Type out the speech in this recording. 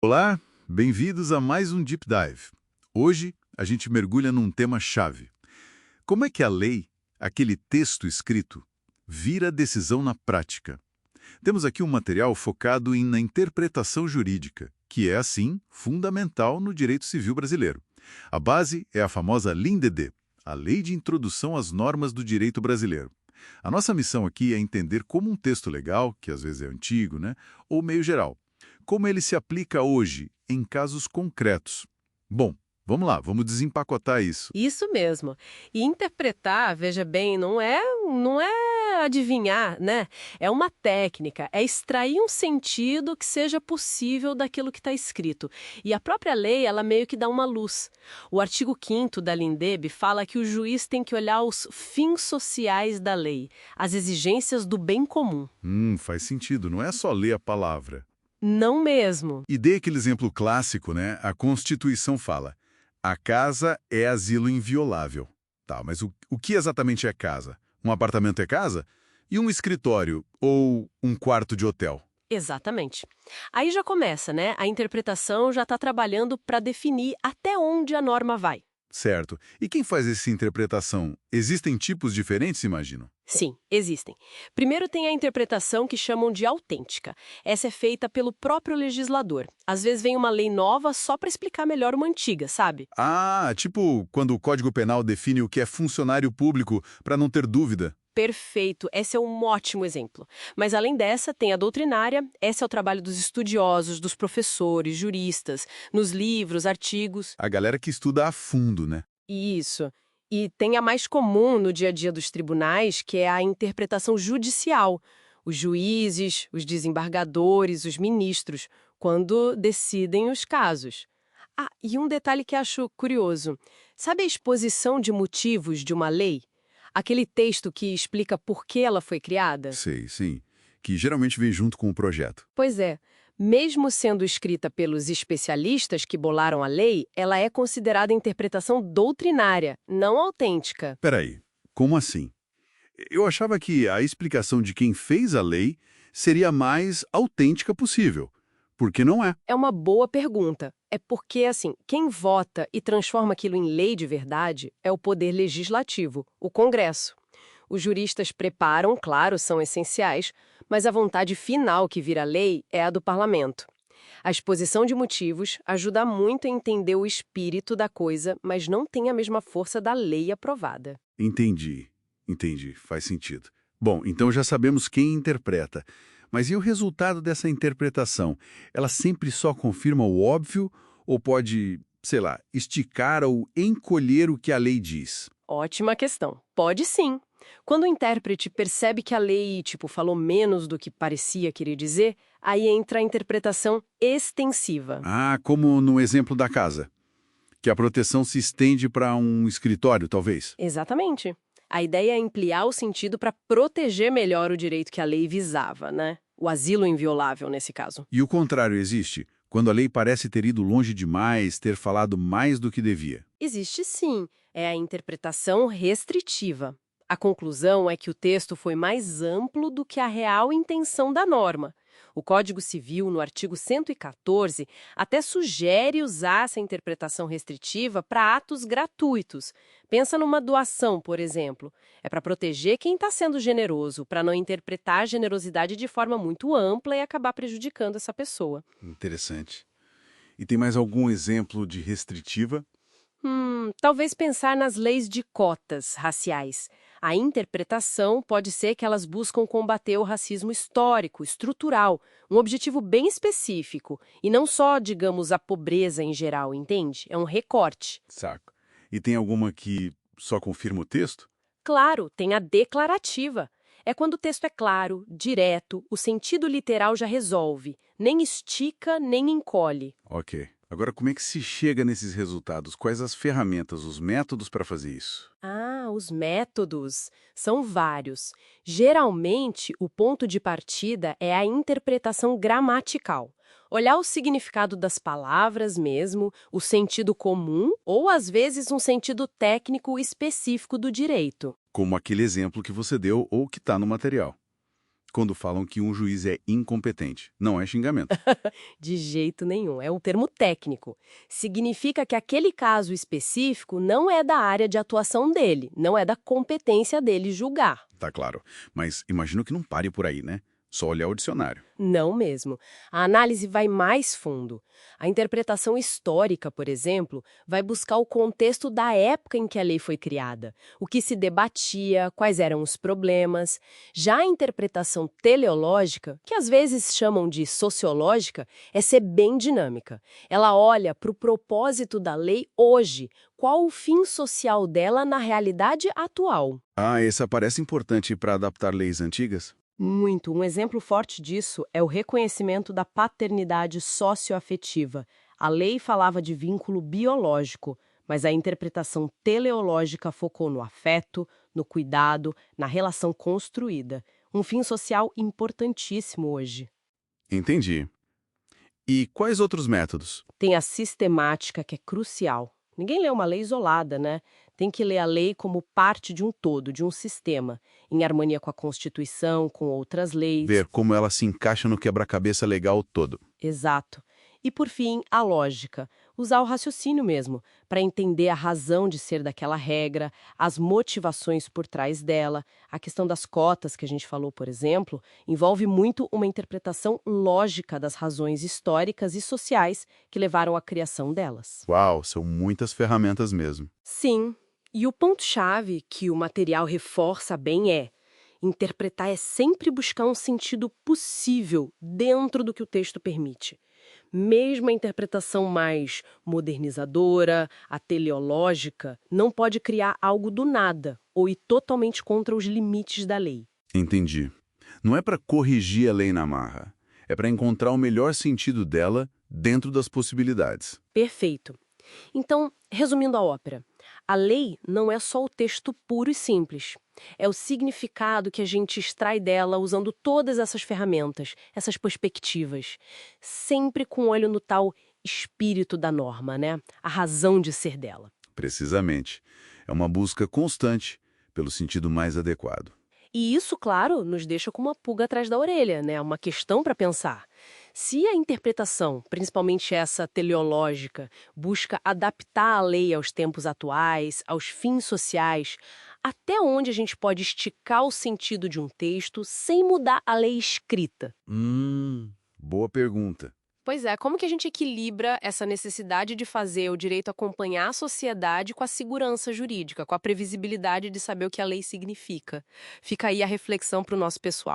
Olá, bem-vindos a mais um Deep Dive. Hoje a gente mergulha num tema-chave. Como é que a lei, aquele texto escrito, vira decisão na prática? Temos aqui um material focado na interpretação jurídica, que é, assim, fundamental no direito civil brasileiro. A base é a famosa LINDD, a Lei de Introdução às Normas do Direito Brasileiro. A nossa missão aqui é entender como um texto legal, que às vezes é antigo, ou meio geral, como ele se aplica hoje em casos concretos. Bom, vamos lá, vamos desempacotar isso. Isso mesmo. E interpretar, veja bem, não é adivinhar, né? É uma técnica, é extrair um sentido que seja possível daquilo que está escrito. E a própria lei, ela meio que dá uma luz. O artigo 5º da LINDEB fala que o juiz tem que olhar os fins sociais da lei, as exigências do bem comum. Faz sentido, não é só ler a palavra. Não mesmo. E dei aquele exemplo clássico, A Constituição fala: a casa é asilo inviolável. Tá, mas o que exatamente é casa? Um apartamento é casa? E um escritório ou um quarto de hotel? Exatamente. Aí já começa, né? A interpretação já está trabalhando para definir até onde a norma vai. Certo. E quem faz essa interpretação? Existem tipos diferentes, imagino? Sim, existem. Primeiro tem a interpretação que chamam de autêntica. Essa é feita pelo próprio legislador. Às vezes vem uma lei nova só para explicar melhor uma antiga, sabe? Ah, tipo quando o Código Penal define o que é funcionário público para não ter dúvida. Perfeito, esse é um ótimo exemplo. Mas além dessa, tem a doutrinária, esse é o trabalho dos estudiosos, dos professores, juristas, nos livros, artigos. A galera que estuda a fundo, Isso. E tem a mais comum no dia a dia dos tribunais, que é a interpretação judicial. Os juízes, os desembargadores, os ministros, quando decidem os casos. Ah, e um detalhe que acho curioso. Sabe a exposição de motivos de uma lei? Aquele texto que explica por que ela foi criada? Sei, sim. Que geralmente vem junto com o projeto. Pois é. Mesmo sendo escrita pelos especialistas que bolaram a lei, ela é considerada interpretação doutrinária, não autêntica. Peraí, como assim? Eu achava que a explicação de quem fez a lei seria a mais autêntica possível. Porque não é. É uma boa pergunta. É porque, assim, quem vota e transforma aquilo em lei de verdade é o poder legislativo, o Congresso. Os juristas preparam, claro, são essenciais, mas a vontade final que vira lei é a do parlamento. A exposição de motivos ajuda muito a entender o espírito da coisa, mas não tem a mesma força da lei aprovada. Entendi, faz sentido. Bom, então já sabemos quem interpreta. Mas e o resultado dessa interpretação? Ela sempre só confirma o óbvio ou pode, sei lá, esticar ou encolher o que a lei diz? Ótima questão. Pode sim. Quando o intérprete percebe que a lei, falou menos do que parecia querer dizer, aí entra a interpretação extensiva. Ah, como no exemplo da casa. Que a proteção se estende para um escritório, talvez. Exatamente. A ideia é ampliar o sentido para proteger melhor o direito que a lei visava, né? O asilo inviolável, nesse caso. E o contrário existe? Quando a lei parece ter ido longe demais, ter falado mais do que devia. Existe sim. É a interpretação restritiva. A conclusão é que o texto foi mais amplo do que a real intenção da norma. O Código Civil, no artigo 114, até sugere usar essa interpretação restritiva para atos gratuitos. Pensa numa doação, por exemplo. É para proteger quem está sendo generoso, para não interpretar a generosidade de forma muito ampla e acabar prejudicando essa pessoa. Interessante. E tem mais algum exemplo de restritiva? Talvez pensar nas leis de cotas raciais. A interpretação pode ser que elas buscam combater o racismo histórico, estrutural, um objetivo bem específico, e não só, digamos, a pobreza em geral, entende? É um recorte. Saco. E tem alguma que só confirma o texto? Claro, tem a declarativa. É quando o texto é claro, direto, o sentido literal já resolve, nem estica, nem encolhe. Ok. Agora, como é que se chega nesses resultados? Quais as ferramentas, os métodos para fazer isso? Os métodos são vários. Geralmente, o ponto de partida é a interpretação gramatical. Olhar o significado das palavras mesmo, o sentido comum ou, às vezes, um sentido técnico específico do direito. Como aquele exemplo que você deu ou que está no material. quando falam que um juiz é incompetente. Não é xingamento. De jeito nenhum, é um termo técnico. Significa que aquele caso específico não é da área de atuação dele, não é da competência dele julgar. Tá claro. Mas imagino que não pare por aí, né? Só olhar o dicionário. Não mesmo. A análise vai mais fundo. A interpretação histórica, por exemplo, vai buscar o contexto da época em que a lei foi criada, o que se debatia, quais eram os problemas. Já a interpretação teleológica, que às vezes chamam de sociológica, é ser bem dinâmica. Ela olha para o propósito da lei hoje, qual o fim social dela na realidade atual. Ah, essa parece importante para adaptar leis antigas? Muito. Um exemplo forte disso é o reconhecimento da paternidade socioafetiva. A lei falava de vínculo biológico, mas a interpretação teleológica focou no afeto, no cuidado, na relação construída. Um fim social importantíssimo hoje. Entendi. E quais outros métodos? Tem a sistemática, que é crucial. Ninguém lê uma lei isolada, né? Tem que ler a lei como parte de um todo, de um sistema, em harmonia com a Constituição, com outras leis. Ver como ela se encaixa no quebra-cabeça legal todo. Exato. E, por fim, a lógica. Usar o raciocínio mesmo, para entender a razão de ser daquela regra, as motivações por trás dela. A questão das cotas, que a gente falou, por exemplo, envolve muito uma interpretação lógica das razões históricas e sociais que levaram à criação delas. Uau, são muitas ferramentas mesmo. Sim. E o ponto-chave que o material reforça bem é: interpretar é sempre buscar um sentido possível dentro do que o texto permite. Mesmo a interpretação mais modernizadora, a teleológica, não pode criar algo do nada ou ir totalmente contra os limites da lei. Entendi. Não é para corrigir a lei na marra. É para encontrar o melhor sentido dela dentro das possibilidades. Perfeito. Então, resumindo a ópera, a lei não é só o texto puro e simples. É o significado que a gente extrai dela usando todas essas ferramentas, essas perspectivas. Sempre com olho no tal espírito da norma, né? A razão de ser dela. Precisamente. É uma busca constante pelo sentido mais adequado. E isso, claro, nos deixa com uma pulga atrás da orelha, né? Uma questão para pensar. Se a interpretação, principalmente essa teleológica, busca adaptar a lei aos tempos atuais, aos fins sociais, até onde a gente pode esticar o sentido de um texto sem mudar a lei escrita? Boa pergunta. Pois é, como que a gente equilibra essa necessidade de fazer o direito acompanhar a sociedade com a segurança jurídica, com a previsibilidade de saber o que a lei significa? Fica aí a reflexão para o nosso pessoal.